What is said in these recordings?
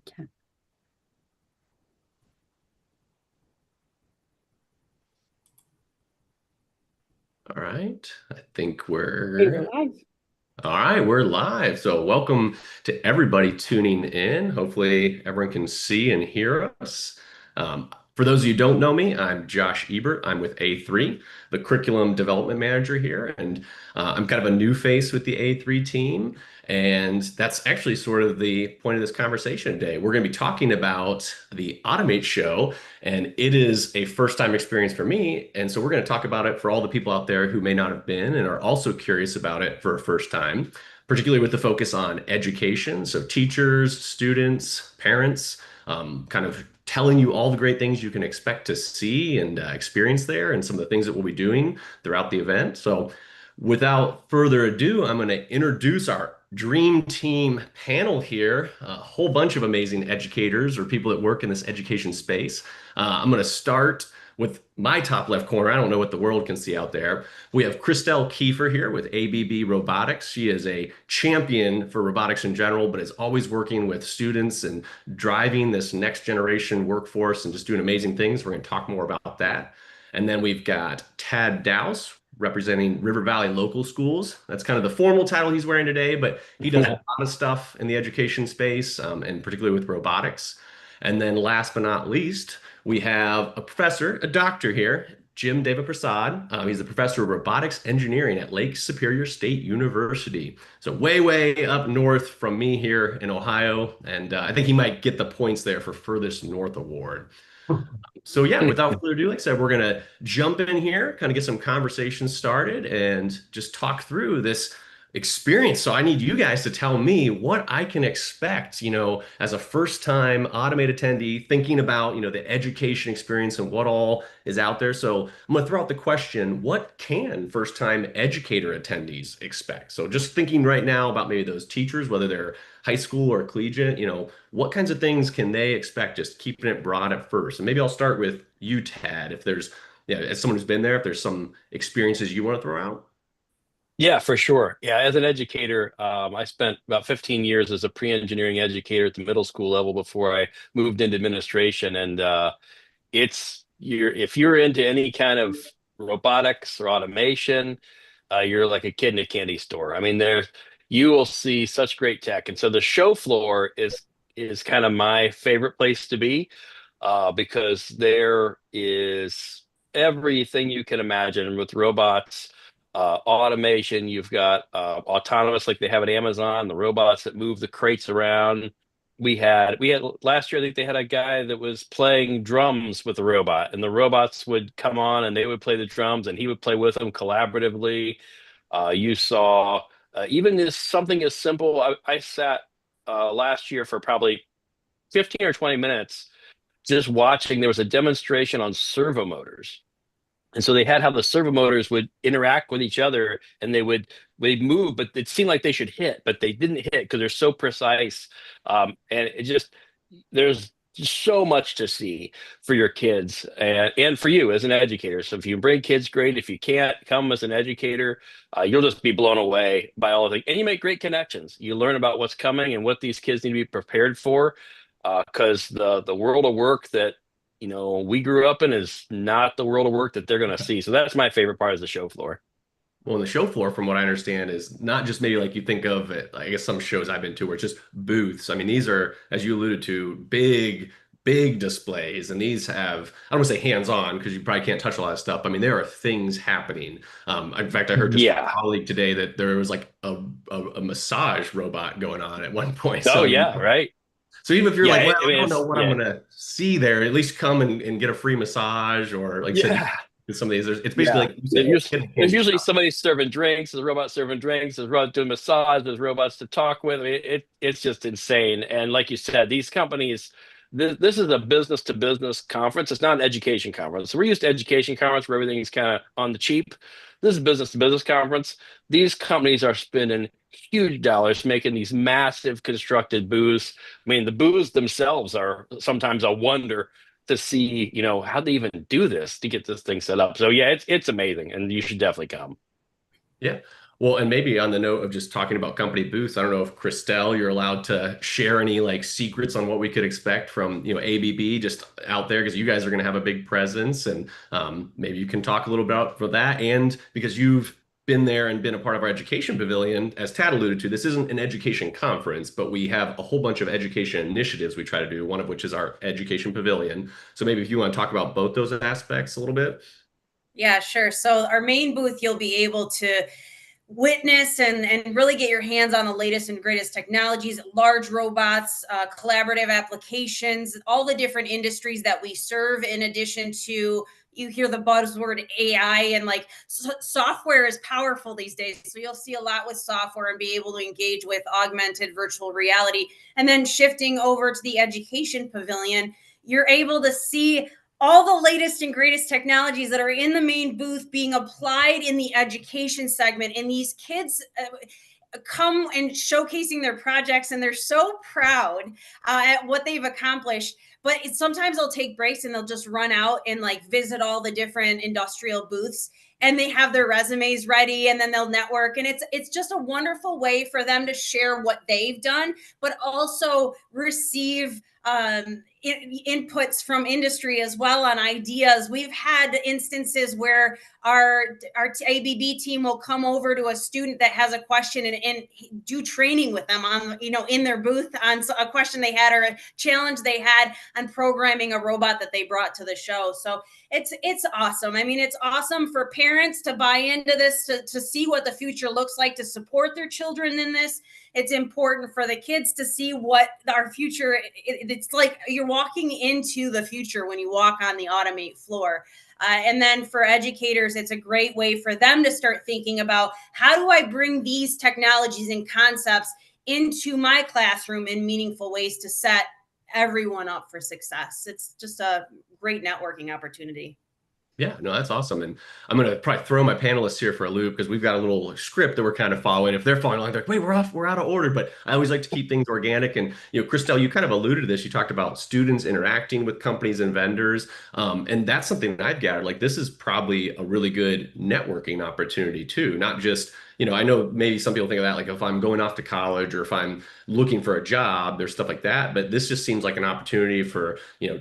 Okay. All right. I think Hey, we're we're live. all right. We're live. So, welcome to everybody tuning in. Hopefully, everyone can see and hear us. For those of you who don't know me, I'm Josh Ebert. I'm with A3, the curriculum development manager here, and I'm kind of a new face with the A3 team. And that's actually sort of the point of this conversation today. We're going to be talking about the Automate show, and it is a first time experience for me. And so we're going to talk about it for all the people out there who may not have been and are also curious about it for a first time, particularly with the focus on education. So teachers, students, parents, kind of telling you all the great things you can expect to see and experience there and some of the things that we'll be doing throughout the event. So without further ado, I'm going to introduce our dream team panel here, a whole bunch of amazing educators or people that work in this education space. I'm going to start with my top left corner. I don't know what the world can see out there. We have Christelle Kiefer here with ABB Robotics. She is a champion for robotics in general, but is always working with students and driving this next generation workforce and just doing amazing things. We're going to talk more about that. And then we've got Tad Dowse representing River Valley Local Schools. That's kind of the formal title he's wearing today, but he does a lot of stuff in the education space, and particularly with robotics. And then last but not least, we have a professor, a doctor here, Jim Deva Prasad. He's a professor of robotics engineering at Lake Superior State University. So way, way up north from me here in Ohio. And I think he might get the points there for furthest north award. So yeah, without further ado, like I said, we're gonna jump in here, kind of get some conversation started, and just talk through this experience. So I need you guys to tell me what I can expect, as a first-time Automate attendee, thinking about, the education experience and what all is out there. So I'm gonna throw out the question, what can first-time educator attendees expect? So just thinking right now about maybe those teachers, whether they're high school or collegiate, what kinds of things can they expect, just keeping it broad at first? And maybe I'll start with you, Tad, if there's, yeah, as someone who's been there, if there's some experiences you want to throw out. Yeah, for sure. Yeah, as an educator, I spent about 15 years as a pre-engineering educator at the middle school level before I moved into administration. And it's you're if you're into any kind of robotics or automation, you're like a kid in a candy store. I mean, you will see such great tech, and so the show floor is kind of my favorite place to be, because there is everything you can imagine with robots, automation. You've got autonomous, like they have at Amazon, the robots that move the crates around. We had last year, I think they had a guy that was playing drums with a robot, and the robots would come on and they would play the drums, and he would play with them collaboratively. You saw even this something as simple. I sat last year for probably 15 or 20 minutes just watching. There was a demonstration on servo motors, and so they had how the servo motors would interact with each other, and they'd move, but it seemed like they should hit, but they didn't hit because they're so precise. And it just there's just so much to see for your kids and for you as an educator. So if you bring kids, great. If you can't come as an educator, you'll just be blown away by all of it. And you make great connections. You learn about what's coming and what these kids need to be prepared for, because the world of work that we grew up in is not the world of work that they're going to see. So that's my favorite part, is the show floor. Well, the show floor, from what I understand, is not just maybe like you think of it, I guess some shows I've been to where it's just booths. I mean, these are, as you alluded to, big, big displays. And these have, I don't want to say hands-on because you probably can't touch a lot of stuff. I mean, there are things happening. In fact, I heard just from Yeah. a colleague today that there was like a massage robot going on at one point. Oh So, yeah, right. so even if you're Yeah, like, well, I I mean, don't know it's what I'm yeah. gonna see there, at least come and get a free massage, or like I said, Yeah. some of these, it's basically Yeah. like you There's said, usually, get a there's candy usually shop. somebody serving drinks. There's a robot serving drinks. There's a robot doing massage. There's robots to talk with. I mean, it's just insane. And like you said, these companies, this is a business to business conference. It's not an education conference. So we're used to education conference where everything is kind of on the cheap. This is a business to business conference. These companies are spending huge dollars making these massive constructed booths. I mean, the booths themselves are sometimes a wonder to see, how they even do this to get this thing set up. So yeah, it's amazing, and you should definitely come. Yeah. Well, and maybe on the note of just talking about company booths, I don't know if Christelle, you're allowed to share any like secrets on what we could expect from, ABB just out there because you guys are going to have a big presence, and maybe you can talk a little about for that. And because you've been there and been a part of our education pavilion, as Tad alluded to, this isn't an education conference, but we have a whole bunch of education initiatives we try to do, one of which is our education pavilion. So maybe if you want to talk about both those aspects a little bit. Yeah, sure. So our main booth, you'll be able to witness and really get your hands on the latest and greatest technologies, large robots, collaborative applications, all the different industries that we serve, in addition to, you hear the buzzword AI, and like software is powerful these days. So you'll see a lot with software and be able to engage with augmented virtual reality. And then shifting over to the education pavilion, you're able to see all the latest and greatest technologies that are in the main booth being applied in the education segment. And these kids come and showcasing their projects, and they're so proud at what they've accomplished. But sometimes they'll take breaks and they'll just run out and like visit all the different industrial booths, and they have their resumes ready, and then they'll network, and it's just a wonderful way for them to share what they've done, but also receive inputs from industry as well on ideas. We've had instances where our ABB team will come over to a student that has a question, and do training with them on, in their booth on a question they had or a challenge they had on programming a robot that they brought to the show. So it's awesome. I mean, it's awesome for parents to buy into this, to see what the future looks like, to support their children in this. It's important for the kids to see what our future, it's like you're walking into the future when you walk on the Automate floor. And then for educators, it's a great way for them to start thinking about, how do I bring these technologies and concepts into my classroom in meaningful ways to set everyone up for success. It's just a great networking opportunity. Yeah, no, that's awesome. And I'm going to probably throw my panelists here for a loop because we've got a little script that we're kind of following. If they're following along, they're like, wait, we're out of order. But I always like to keep things organic. And, Christelle, you kind of alluded to this. You talked about students interacting with companies and vendors. And that's something that I've gathered. Like, this is probably a really good networking opportunity too. Not just, I know maybe some people think of that like if I'm going off to college or if I'm looking for a job, there's stuff like that. But this just seems like an opportunity for,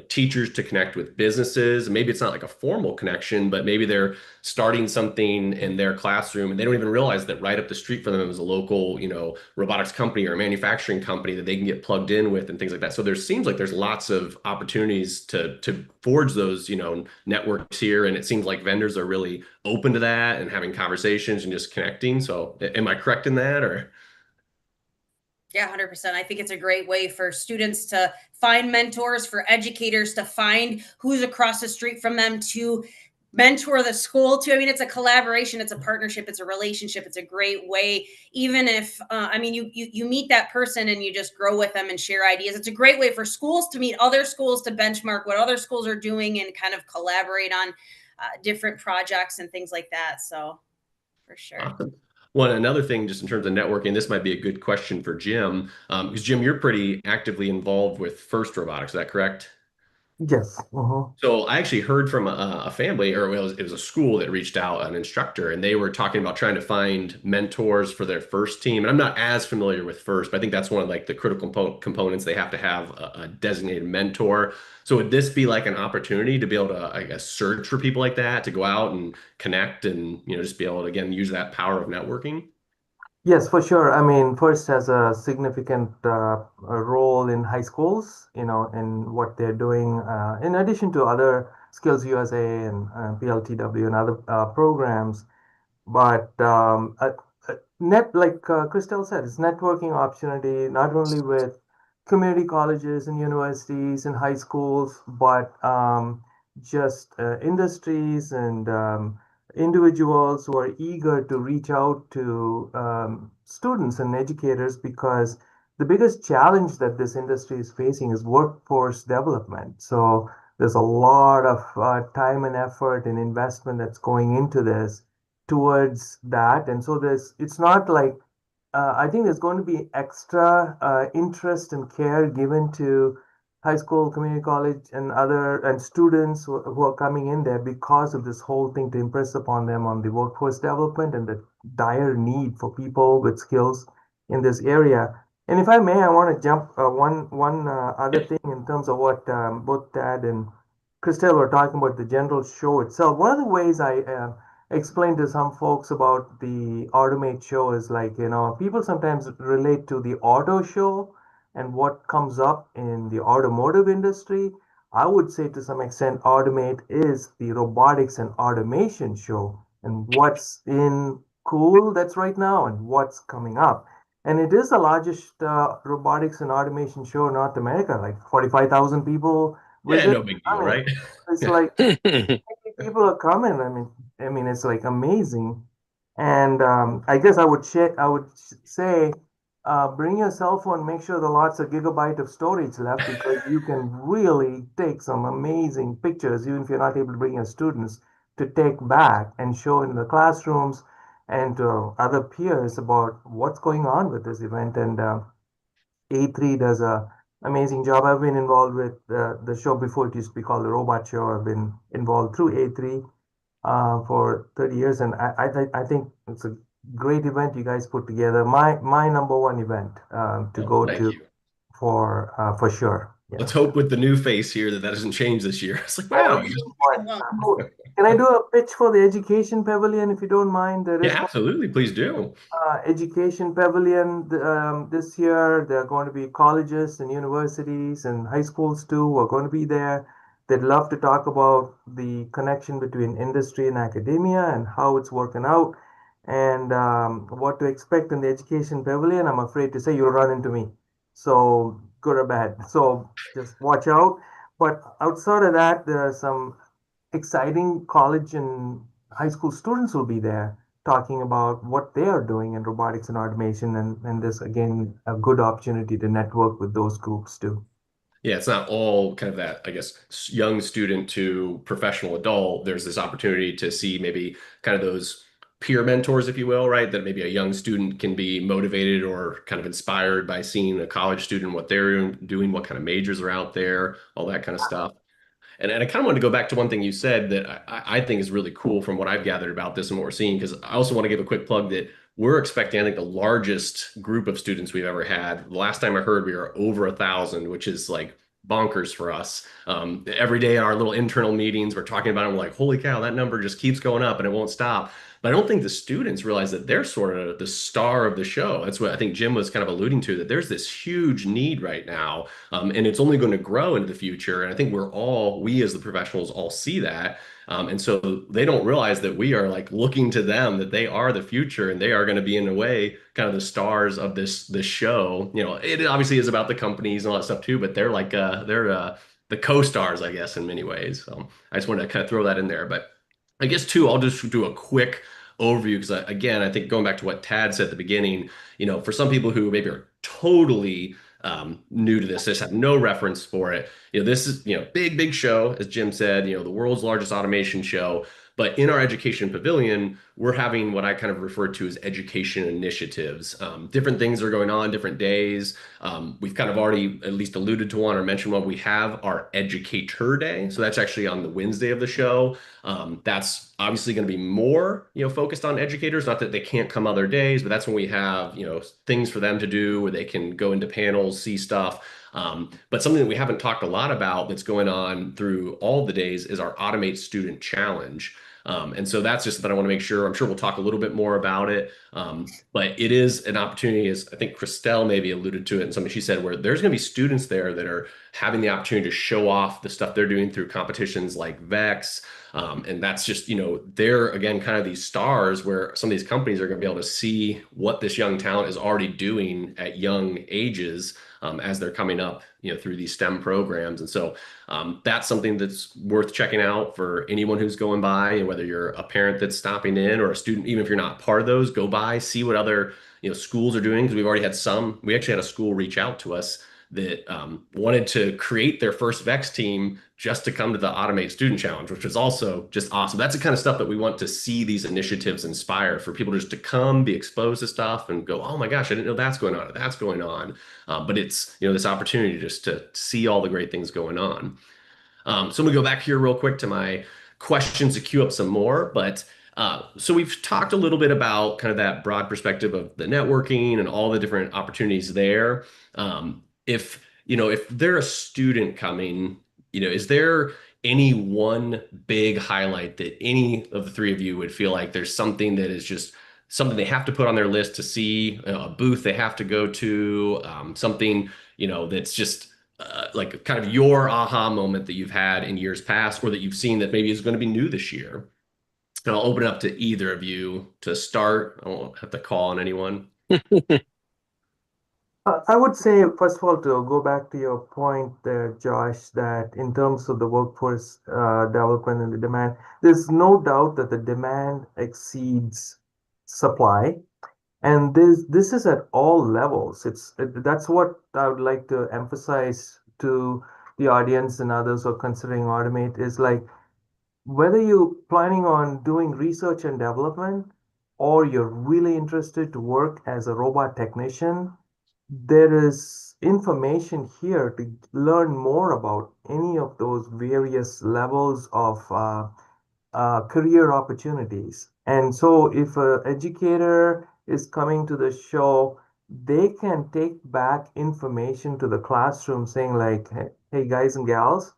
teachers to connect with businesses. Maybe it's not like a formal connection, but maybe they're starting something in their classroom and they don't even realize that right up the street from them is a local, robotics company or a manufacturing company that they can get plugged in with and things like that. So there seems like there's lots of opportunities to forge those, networks here. And it seems like vendors are really open to that and having conversations and just connecting. So am I correct in that or? Yeah, 100%. I think it's a great way for students to find mentors, for educators to find who's across the street from them to mentor the school to. I mean, it's a collaboration, it's a partnership, it's a relationship. It's a great way, even if you meet that person and you just grow with them and share ideas. It's a great way for schools to meet other schools, to benchmark what other schools are doing and kind of collaborate on different projects and things like that. So for sure. Awesome. Well, another thing, just in terms of networking, this might be a good question for Jim, because Jim, you're pretty actively involved with First Robotics. Is that correct? Yes. Uh-huh. So I actually heard from a family, or it was a school that reached out, an instructor, and they were talking about trying to find mentors for their first team. And I'm not as familiar with First, but I think that's one of like the critical components. They have to have a designated mentor. So would this be like an opportunity to be able to, I guess, search for people like that to go out and connect and just be able to again use that power of networking? Yes, for sure. I mean, First has a significant role in high schools, in what they're doing, in addition to other Skills USA and PLTW and other programs. But Christelle said, it's networking opportunity not only with community colleges and universities and high schools, but just industries and individuals who are eager to reach out to students and educators, because the biggest challenge that this industry is facing is workforce development. So there's a lot of time and effort and investment that's going into this towards that. And so it's not like, I think there's going to be extra interest and care given to high school, community college, and students who are coming in there because of this whole thing to impress upon them on the workforce development and the dire need for people with skills in this area. And if I may, I want to jump one other thing in terms of what both Tad and Christelle were talking about the general show itself. One of the ways I explained to some folks about the Automate show is like, people sometimes relate to the auto show and what comes up in the automotive industry. I would say to some extent, Automate is the robotics and automation show and what's in cool that's right now and what's coming up. And it is the largest robotics and automation show in North America, like 45,000 people Yeah, visit. no big I deal, mean, right? it's like people are coming. I mean, it's like amazing. And I guess I would say, bring your cell phone, make sure the lots of gigabyte of storage left because you can really take some amazing pictures, even if you're not able to bring your students to take back and show in the classrooms and to other peers about what's going on with this event. And A3 does a amazing job. I've been involved with the show before it used to be called the Robot Show. I've been involved through A3 for 30 years, and I think it's a great event you guys put together. My number one event to Oh, go thank to you. for sure. Yeah. Let's hope with the new face here that doesn't change this year. It's like, Oh, wow, you just know what? Well, Oh, can I do a pitch for the Education Pavilion if you don't mind? There is yeah, absolutely. Please do. Education Pavilion this year. There are going to be colleges and universities and high schools too who are going to be there. They'd love to talk about the connection between industry and academia and how it's working out and what to expect in the Education Pavilion. I'm afraid to say you'll run into me. So good or bad. So just watch out. But outside of that, there are some exciting college and high school students will be there talking about what they are doing in robotics and automation. And this, again, a good opportunity to network with those groups too. Yeah, it's not all kind of that, I guess, young student to professional adult. There's this opportunity to see maybe kind of those peer mentors, if you will, right? That maybe a young student can be motivated or kind of inspired by seeing a college student, what they're doing, what kind of majors are out there, all that kind of stuff. And I kind of wanted to go back to one thing you said that I think is really cool from what I've gathered about this and what we're seeing, because I also want to give a quick plug that we're expecting, I think, the largest group of students we've ever had. The last time I heard, we were over 1,000, which is like bonkers for us. Every day in our little internal meetings, we're talking about it. We're like, holy cow, that number just keeps going up and it won't stop. But I don't think the students realize that they're sort of the star of the show. That's what I think Jim was kind of alluding to, that there's this huge need right now, and it's only going to grow into the future. And I think we as the professionals all see that. And so they don't realize that we are like looking to them, that they are the future and they are going to be in a way kind of the stars of this show. It obviously is about the companies and all that stuff too, but they're the co-stars, I guess, in many ways. So I just want to kind of throw that in there. But I guess too, I'll just do a quick overview because again, I think going back to what Tad said at the beginning, for some people who maybe are totally new to this, just have no reference for it. This is big show, as Jim said. The world's largest automation show. But in our education pavilion, we're having what I kind of refer to as education initiatives. Different things are going on, different days. We've kind of already at least alluded to one or mentioned one. We have our Educator Day. So that's actually on the Wednesday of the show. That's obviously going to be more, focused on educators. Not that they can't come other days, but that's when we have, things for them to do where they can go into panels, see stuff. But something that we haven't talked a lot about that's going on through all the days is our Automate Student Challenge. And so that's just that I want to make sure. I'm sure we'll talk a little bit more about it. But it is an opportunity, as I think Christelle maybe alluded to it in something she said, where there's going to be students there that are having the opportunity to show off the stuff they're doing through competitions like VEX. And that's just, they're again kind of these stars where some of these companies are going to be able to see what this young talent is already doing at young ages as they're coming up, through these STEM programs. And so that's something that's worth checking out for anyone who's going by, and whether you're a parent that's stopping in or a student, even if you're not part of those, go by, see what other schools are doing. Because we actually had a school reach out to us that wanted to create their first VEX team just to come to the Automate Student Challenge, which was also just awesome. That's the kind of stuff that we want to see these initiatives inspire for people just to come, be exposed to stuff and go, oh my gosh, I didn't know that's going on, or that's going on. But it's, this opportunity just to see all the great things going on. So I'm gonna go back here real quick to my questions to queue up some more. But so we've talked a little bit about kind of that broad perspective of the networking and all the different opportunities there. If they're a student coming, is there any one big highlight that any of the three of you would feel like there's something that is just something they have to put on their list to see, a booth they have to go to, something, that's just like kind of your aha moment that you've had in years past, or that you've seen that maybe is going to be new this year? And I'll open it up to either of you to start. I won't have to call on anyone. I would say, first of all, to go back to your point there, Josh, that in terms of the workforce development and the demand, there's no doubt that the demand exceeds supply. And this is at all levels. That's what I would like to emphasize to the audience and others who are considering Automate is like whether you're planning on doing research and development or you're really interested to work as a robot technician, there is information here to learn more about any of those various levels of career opportunities. And so if an educator is coming to the show, they can take back information to the classroom saying like, hey guys and gals,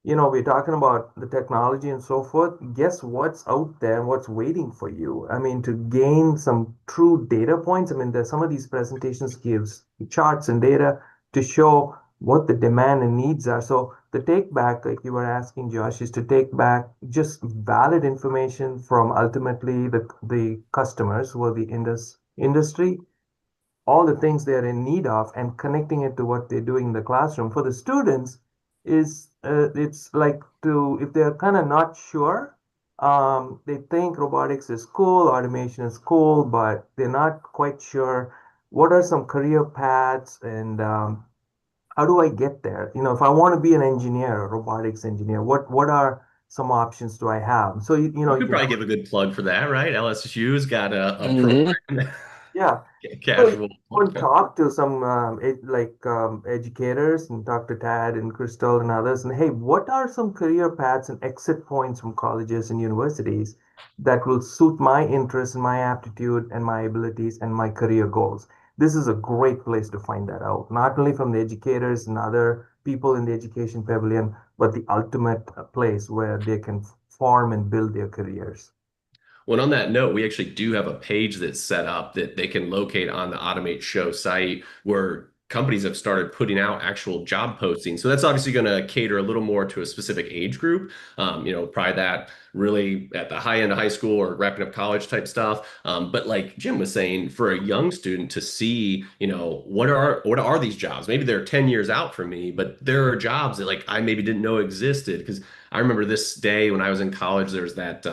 we're talking about the technology and so forth. Guess what's out there, what's waiting for you? I mean, to gain some true data points. I mean, there's some of these presentations gives charts and data to show what the demand and needs are. So the take back, like you were asking, Josh, is to take back just valid information from ultimately the customers who are the industry, all the things they're in need of, and connecting it to what they're doing in the classroom. For the students, is it's like to if they're kind of not sure, they think robotics is cool, automation is cool, but they're not quite sure what are some career paths and how do I get there? If I want to be an engineer, a robotics engineer, what are some options do I have? So You you could can, probably give a good plug for that, right? LSU's got a Mhm. program. yeah. So Casual. and talk to some educators and talk to Tad and Crystal and others, and hey, what are some career paths and exit points from colleges and universities that will suit my interests and my aptitude and my abilities and my career goals? This is a great place to find that out, not only from the educators and other people in the education pavilion, but the ultimate place where they can form and build their careers. Well, on that note, we actually do have a page that's set up that they can locate on the Automate Show site where companies have started putting out actual job postings. So that's obviously going to cater a little more to a specific age group. Probably that really at the high end of high school or wrapping up college type stuff. But like Jim was saying, for a young student to see, what are these jobs? Maybe they're 10 years out from me, but there are jobs that like I maybe didn't know existed because I remember this day when I was in college, there was that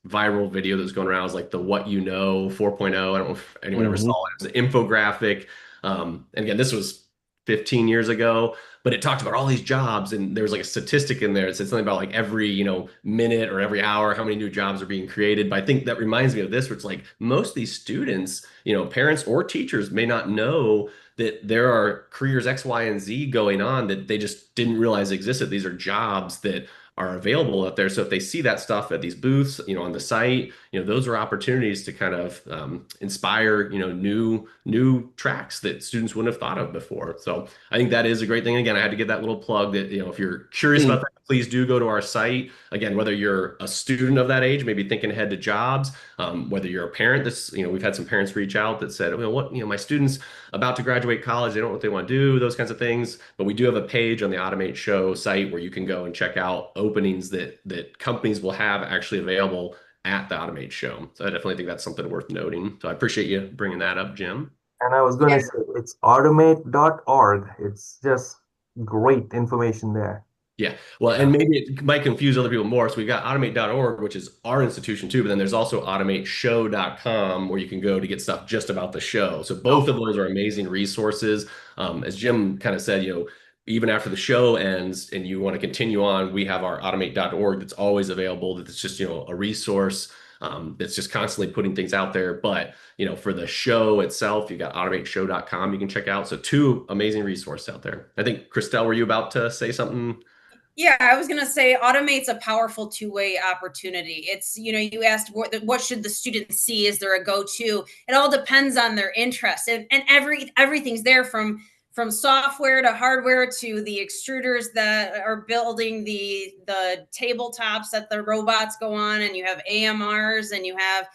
viral video that was going around. It was like the What You Know 4.0. I don't know if anyone ever Mhm. saw it. It was an infographic. And again, this was 15 years ago, but it talked about all these jobs. And there was like a statistic in there. It said something about like every, minute or every hour, how many new jobs are being created. But I think that reminds me of this, where it's like most of these students, parents or teachers may not know that there are careers X, Y, and Z going on that they just didn't realize existed. These are jobs that are available out there. So if they see that stuff at these booths, on the site, those are opportunities to kind of inspire, new tracks that students wouldn't have thought of before. So I think that is a great thing. Again, I had to give that little plug that, if you're curious about that, please do go to our site. Again, whether you're a student of that age, maybe thinking ahead to jobs, whether you're a parent, we've had some parents reach out that said, my students about to graduate college, they don't know what they want to do, those kinds of things. But we do have a page on the Automate Show site where you can go and check out openings that companies will have actually available at the Automate Show. So I definitely think that's something worth noting. So I appreciate you bringing that up, Jim. And I was going to say it's automate.org. It's just great information there. Yeah. Well, and maybe it might confuse other people more. So we've got automate.org, which is our institution too, but then there's also automateshow.com where you can go to get stuff just about the show. So both of those are amazing resources. As Jim kind of said, even after the show ends and you want to continue on, we have our automate.org that's always available. That's just, a resource that's just constantly putting things out there. But, for the show itself, you got automateshow.com you can check out. So two amazing resources out there. I think, Christelle, were you about to say something? Yeah, I was going to say Automate's a powerful two-way opportunity. It's, you asked what should the student see? Is there a go-to? It all depends on their interest. And everything's there from software to hardware to the extruders that are building the tabletops that the robots go on, and you have AMRs and you have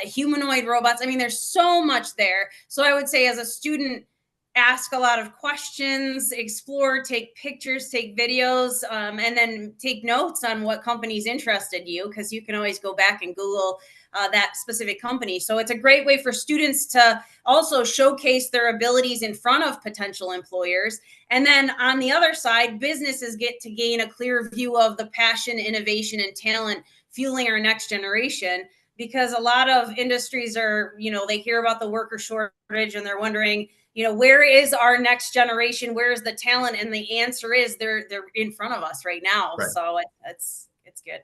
humanoid robots. I mean, there's so much there. So I would say as a student, ask a lot of questions, explore, take pictures, take videos, and then take notes on what companies interested you, because you can always go back and Google that specific company. So it's a great way for students to also showcase their abilities in front of potential employers. And then on the other side, businesses get to gain a clear view of the passion, innovation, and talent fueling our next generation. Because a lot of industries are, they hear about the worker shortage and they're wondering, where is our next generation? Where is the talent? And the answer is they're in front of us right now. Right. So it's good.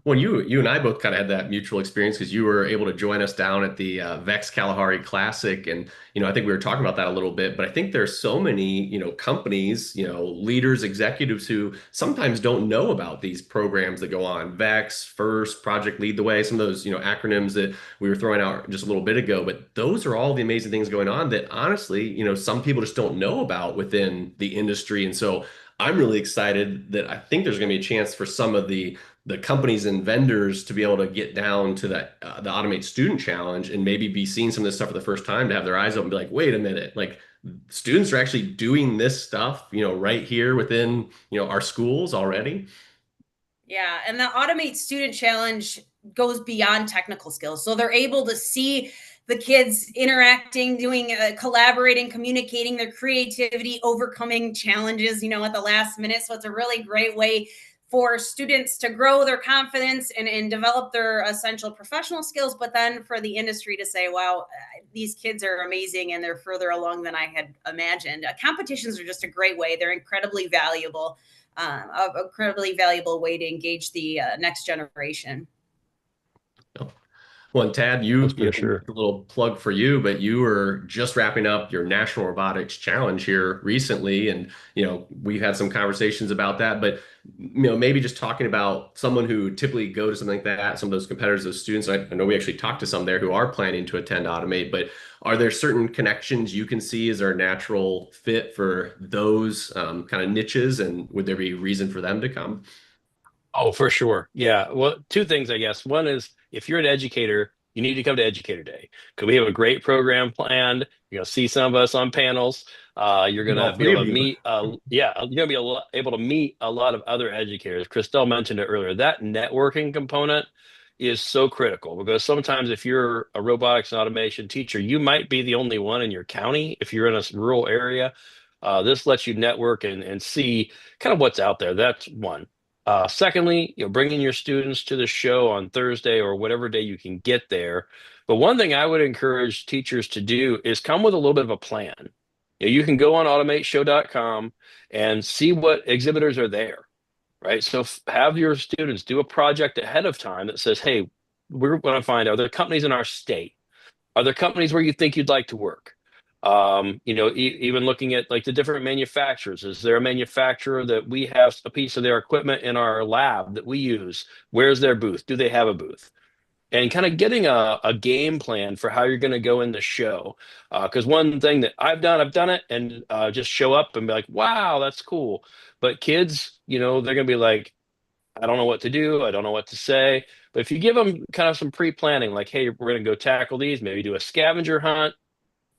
Well, you and I both kind of had that mutual experience because you were able to join us down at the Vex Kalahari Classic, and I think we were talking about that a little bit. But I think there's so many companies, leaders, executives who sometimes don't know about these programs that go on. Vex, First, Project Lead the Way, some of those acronyms that we were throwing out just a little bit ago. But those are all the amazing things going on that honestly, some people just don't know about within the industry. And so I'm really excited that I think there's going to be a chance for some of the companies and vendors to be able to get down to that the Automate Student Challenge and maybe be seeing some of this stuff for the first time, to have their eyes open and be like, wait a minute, like students are actually doing this stuff, right here within, our schools already. Yeah, and the Automate Student Challenge goes beyond technical skills. So they're able to see the kids interacting, doing collaborating, communicating, their creativity, overcoming challenges, at the last minute. So it's a really great way for students to grow their confidence and develop their essential professional skills, but then for the industry to say, wow, these kids are amazing and they're further along than I had imagined. Competitions are just a great way. They're incredibly valuable. An incredibly valuable way to engage the next generation. Well, and Tad, sure. a little plug for you, but you were just wrapping up your National Robotics Challenge here recently, and we've had some conversations about that. But maybe just talking about someone who typically go to something like that, some of those competitors, those students. I know we actually talked to some there who are planning to attend Automate, but are there certain connections you can see as their natural fit for those kind of niches, and would there be a reason for them to come? Oh, for sure. Yeah. Well, two things, I guess. One is if you're an educator, you need to come to Educator Day because we have a great program planned. You're going to see some of us on panels. You're going to be able to meet, you're going to be able to meet a lot of other educators. Christelle mentioned it earlier. That networking component is so critical because sometimes if you're a robotics and automation teacher, you might be the only one in your county if you're in a rural area. This lets you network and see kind of what's out there. That's one. Secondly, bringing your students to the show on Thursday or whatever day you can get there. But one thing I would encourage teachers to do is come with a little bit of a plan. You can go on automateshow.com and see what exhibitors are there, right? So have your students do a project ahead of time that says, hey, we're going to find, are there companies in our state? Are there companies where you think you'd like to work? Even looking at like the different manufacturers. Is there a manufacturer that we have a piece of their equipment in our lab that we use? Where's their booth? Do they have a booth? And kind of getting a game plan for how you're going to go in the show. Because one thing that I've done it and just show up and be like, wow, that's cool. But kids, they're going to be like, I don't know what to do. I don't know what to say. But if you give them kind of some pre-planning, like, hey, we're going to go tackle these, maybe do a scavenger hunt.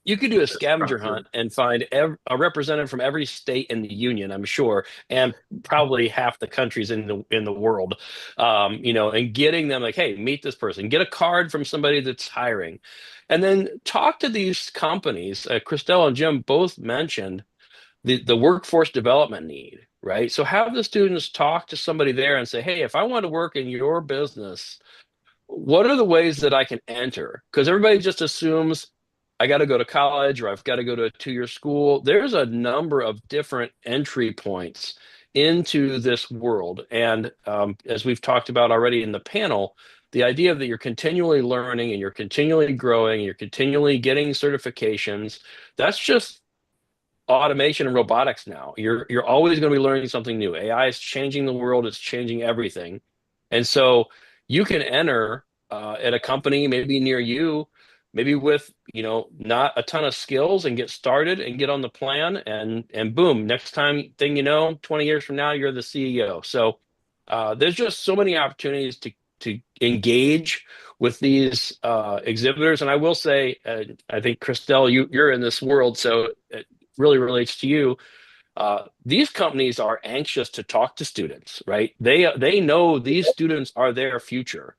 You could do a scavenger hunt and find a representative from every state in the union, I'm sure, and probably half the countries in the world. And getting them like, hey, meet this person, get a card from somebody that's hiring, and then talk to these companies. Christelle and Jim both mentioned the workforce development need. right? So have the students talk to somebody there and say, hey, if I want to work in your business, what are the ways that I can enter? Because everybody just assumes I got to go to college or I've got to go to a 2-year school. There's a number of different entry points into this world. And as we've talked about already in the panel, the idea that you're continually learning and you're continually growing, and you're continually getting certifications, that's just automation and robotics now. You're always going to be learning something new. AI is changing the world, it's changing everything. And so you can enter at a company maybe near you, maybe with, not a ton of skills and get started and get on the plan and boom, next thing you know, 20 years from now, you're the CEO. So there's just so many opportunities to engage with these exhibitors. And I will say, I think Christelle, you're in this world, so really relates to you. These companies are anxious to talk to students, right? They know these students are their future.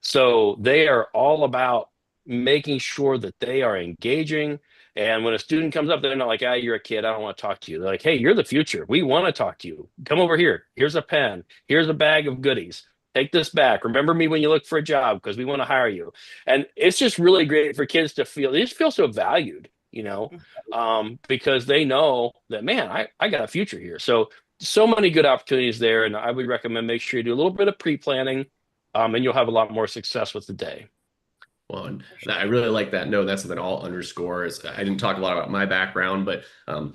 So they are all about making sure that they are engaging. And when a student comes up, they're not like, ah, you're a kid, I don't want to talk to you. They're like, hey, you're the future. We want to talk to you. Come over here. Here's a pen. Here's a bag of goodies. Take this back. Remember me when you look for a job because we want to hire you. And it's just really great for kids to feel, they just feel so valued, because they know that, man, I got a future here. So many good opportunities there. And I would recommend make sure you do a little bit of pre-planning, and you'll have a lot more success with the day. Well, and I really like that note. That's something I'll underscore. I didn't talk a lot about my background, but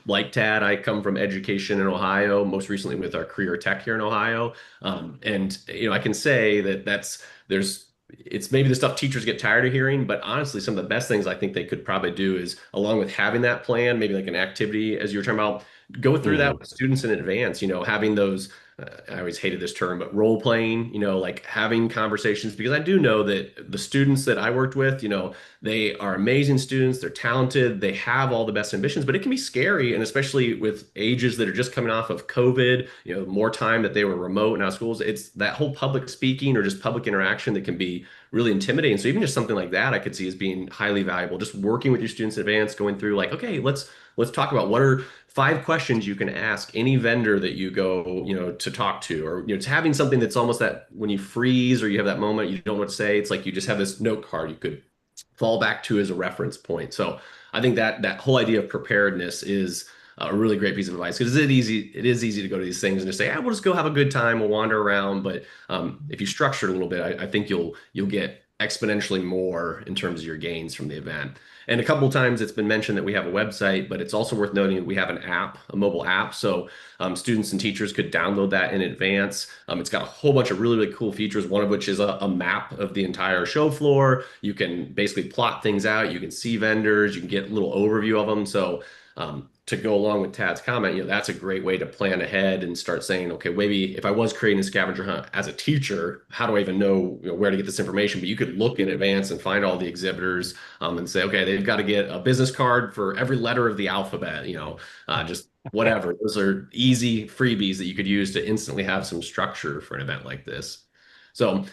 like Tad, I come from education in Ohio, most recently with our career tech here in Ohio. And I can say that it's maybe the stuff teachers get tired of hearing, but honestly, some of the best things I think they could probably do is, along with having that plan, maybe like an activity, as you were talking about, go through that with students in advance. Having those. I always hated this term, but role playing, like having conversations, because I do know that the students that I worked with, they are amazing students, they're talented, they have all the best ambitions, but it can be scary. And especially with ages that are just coming off of COVID, more time that they were remote and out of schools, it's that whole public speaking or just public interaction that can be really intimidating. So even just something like that, I could see as being highly valuable. Just working with your students in advance, going through like, okay, let's talk about what are 5 questions you can ask any vendor that you go, to talk to, or, it's having something that's almost that when you freeze or you have that moment, you don't know what to say. It's like you just have this note card you could fall back to as a reference point. So I think that whole idea of preparedness is a really great piece of advice, because it is easy to go to these things and just say, we'll just go have a good time, we'll wander around. But if you structure it a little bit, I think you'll get exponentially more in terms of your gains from the event. And a couple of times it's been mentioned that we have a website, but it's also worth noting that we have an app, a mobile app. So students and teachers could download that in advance. It's got a whole bunch of really, really cool features, one of which is a map of the entire show floor. You can basically plot things out. You can see vendors. You can get a little overview of them. So to go along with Tad's comment, that's a great way to plan ahead and start saying, okay, maybe if I was creating a scavenger hunt as a teacher, how do I even know, where to get this information? But you could look in advance and find all the exhibitors and say, okay, they've got to get a business card for every letter of the alphabet, just whatever. Those are easy freebies that you could use to instantly have some structure for an event like this. So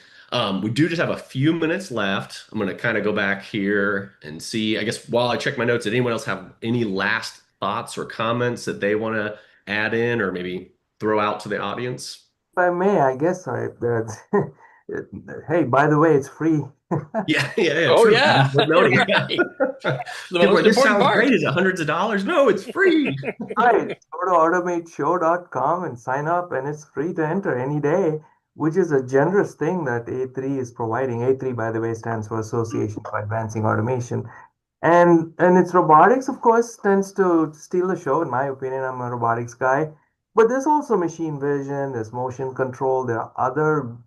we do just have a few minutes left. I'm going to kind of go back here and see, I guess while I check my notes, did anyone else have any last thoughts or comments that they want to add in or maybe throw out to the audience? If I may, I guess hey, by the way, it's free. Yeah, Oh true. yeah, Worth noting. right. The People are most like, this important sounds part. great. Is it hundreds of dollars? No, it's free. Right. Go to automateshow.com and sign up, and it's free to enter any day, which is a generous thing that A3 is providing. A3, by the way, stands for Association for Advancing Automation. And it's robotics, of course, tends to steal the show, in my opinion. I'm a robotics guy. But there's also machine vision, there's motion control, there are other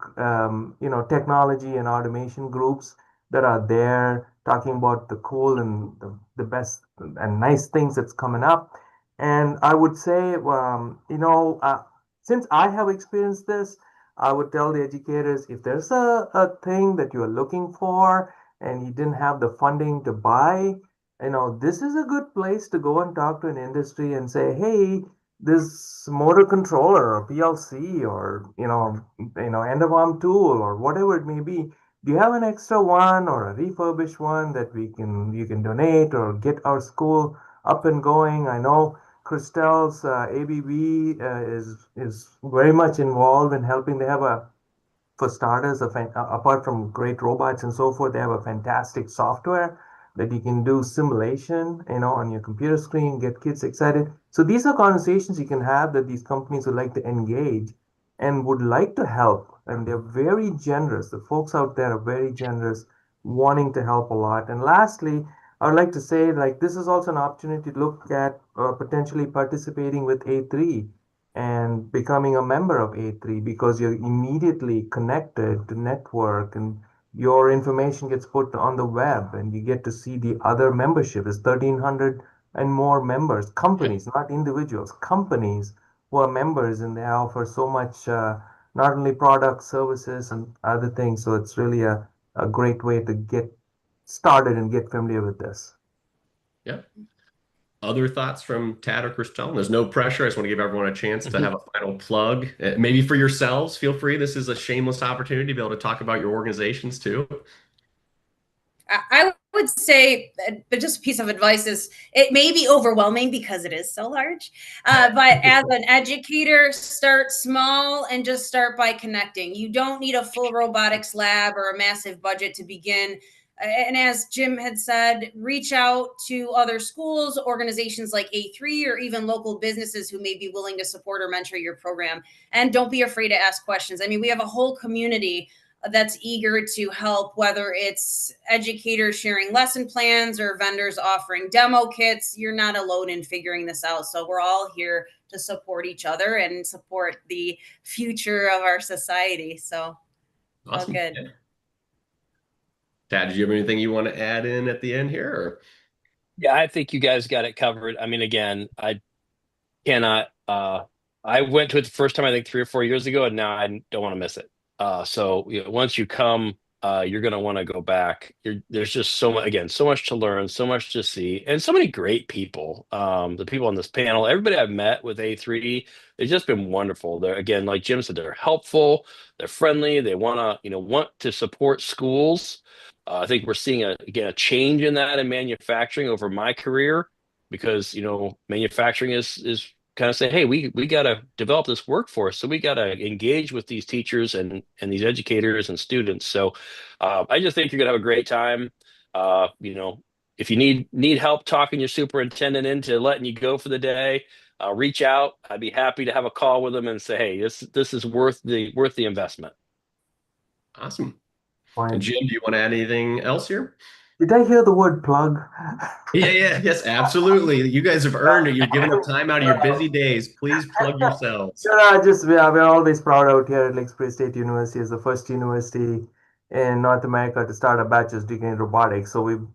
technology and automation groups that are there talking about the cool and the best and nice things that's coming up. And I would say, since I have experienced this, I would tell the educators, if there's a thing that you're looking for and you didn't have the funding to buy, this is a good place to go and talk to an industry and say, hey, this motor controller or PLC or end of arm tool or whatever it may be, do you have an extra one or a refurbished one that you can donate or get our school up and going? I know Christelle's ABB is very much involved in helping. They have for starters, apart from great robots and so forth, they have a fantastic software that you can do simulation, on your computer screen, get kids excited. So these are conversations you can have that these companies would like to engage and would like to help. And they're very generous. The folks out there are very generous, wanting to help a lot. And lastly, I would like to say, like, this is also an opportunity to look at potentially participating with A3 and becoming a member of A3 because you're immediately connected to network and your information gets put on the web and you get to see the other membership. There's 1,300 and more members, companies, not individuals, companies who are members, and they offer so much, not only products, services, and other things. So it's really a great way to get started and get familiar with this. Yeah. Other thoughts from Tad or Christelle? There's no pressure. I just want to give everyone a chance to have a final plug. Maybe for yourselves, feel free. This is a shameless opportunity to be able to talk about your organizations too. I would say, but just a piece of advice is it may be overwhelming because it is so large. But as an educator, start small and just start by connecting. You don't need a full robotics lab or a massive budget to begin. And as Jim had said, reach out to other schools, organizations like A3, or even local businesses who may be willing to support or mentor your program. And don't be afraid to ask questions. I mean, we have a whole community that's eager to help, whether it's educators sharing lesson plans or vendors offering demo kits. You're not alone in figuring this out. So we're all here to support each other and support the future of our society. So Awesome. all good. Yeah. Tad, did you have anything you want to add in at the end here? Or? Yeah, I think you guys got it covered. I mean, again, I cannot I went to it the first time I think 3 or 4 years ago, and now I don't want to miss it. So once you come, you're going to want to go back. There's just so much, again, so much to learn, so much to see, and so many great people. The people on this panel, everybody I've met with A3, they've just been wonderful. They're, again, like Jim said, they're helpful, they're friendly, they want to support schools. I think we're seeing a change in that in manufacturing over my career, because manufacturing is kind of say, hey, we got to develop this workforce, so we got to engage with these teachers and these educators and students. So I just think you're gonna have a great time. If you need help talking your superintendent into letting you go for the day, reach out. I'd be happy to have a call with them and say, hey, this is worth the investment. Awesome. Fine. And Jim, do you want to add anything else here? Did I hear the word plug? Yes, absolutely. You guys have earned it. You're giving up time out of your busy days. Please plug yourselves. We're always proud out here at Lake Spray State University as the first university in North America to start a bachelor's degree in robotics. So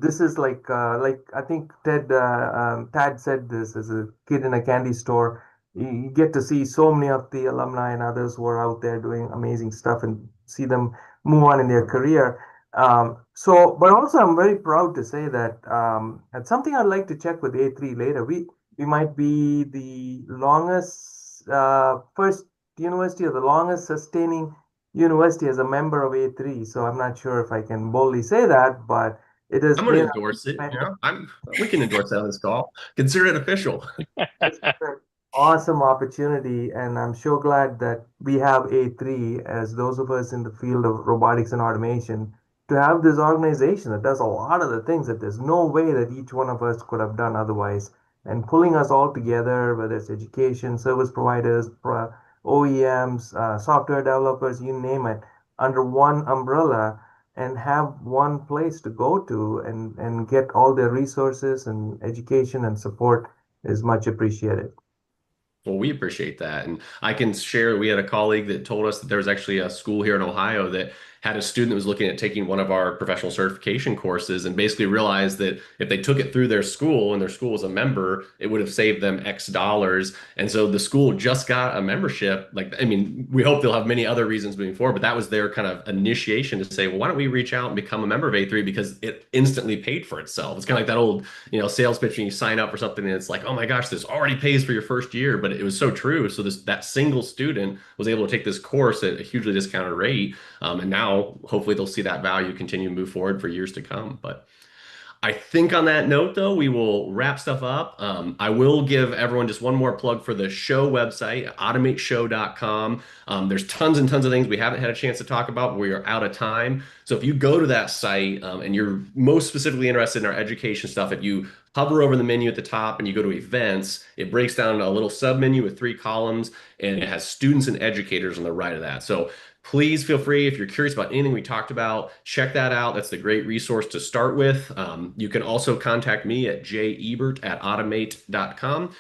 this is like I think Tad said this as a kid in a candy store. You get to see so many of the alumni and others who are out there doing amazing stuff and see them move on in their career. But also I'm very proud to say that it's something I'd like to check with A3 later. We might be the longest first university or the longest sustaining university as a member of A3. So I'm not sure if I can boldly say that, but it has I'm going to been endorse it. We can endorse that on this call. Consider it official. awesome opportunity, and I'm so glad that we have A3 as those of us in the field of robotics and automation to have this organization that does a lot of the things that there's no way that each one of us could have done otherwise. And pulling us all together, whether it's education, service providers, OEMs, software developers, you name it, under one umbrella and have one place to go to and get all their resources and education and support is much appreciated. Well, we appreciate that. And I can share, we had a colleague that told us that there was actually a school here in Ohio that had a student that was looking at taking one of our professional certification courses and basically realized that if they took it through their school and their school was a member, it would have saved them X dollars. And so the school just got a membership. We hope they'll have many other reasons moving forward, but that was their kind of initiation to say, well, why don't we reach out and become a member of A3 because it instantly paid for itself. It's kind of like that old, sales pitch when you sign up for something and it's like, oh my gosh, this already pays for your first year, but it was so true. So that single student was able to take this course at a hugely discounted rate. And now hopefully they'll see that value continue to move forward for years to come. But I think on that note, though, we will wrap stuff up. I will give everyone just one more plug for the show website, automateshow.com. There's tons and tons of things we haven't had a chance to talk about. We are out of time. So if you go to that site and you're most specifically interested in our education stuff, if you hover over the menu at the top and you go to events, it breaks down a little sub menu with 3 columns, and it has students and educators on the right of that. So please feel free, if you're curious about anything we talked about, check that out. That's the great resource to start with. You can also contact me at jebert@automate.com.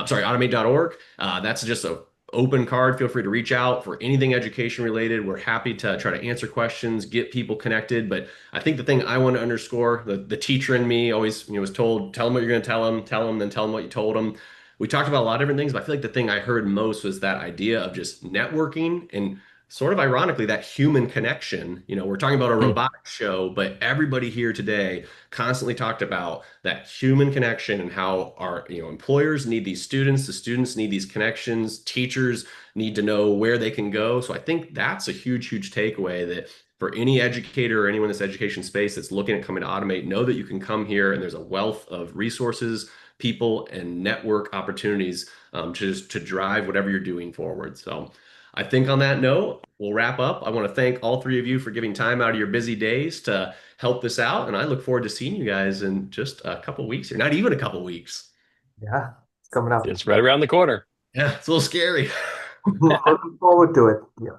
Sorry, automate.org. That's just a open card. Feel free to reach out for anything education related. We're happy to try to answer questions, get people connected. But I think the thing I want to underscore, the teacher in me always, was told, tell them what you're going to tell them, then tell them what you told them. We talked about a lot of different things, but I feel like the thing I heard most was that idea of just networking and sort of ironically, that human connection. We're talking about a robotics show, but everybody here today constantly talked about that human connection and how our, employers need these students, the students need these connections, teachers need to know where they can go. So I think that's a huge, huge takeaway, that for any educator or anyone in this education space that's looking at coming to Automate, know that you can come here and there's a wealth of resources, people, and network opportunities to drive whatever you're doing forward. So I think on that note, we'll wrap up. I want to thank all 3 of you for giving time out of your busy days to help this out. And I look forward to seeing you guys in just a couple weeks, or not even a couple weeks. Yeah, it's coming up. It's right around the corner. Yeah, it's a little scary. Looking forward to it. Yeah.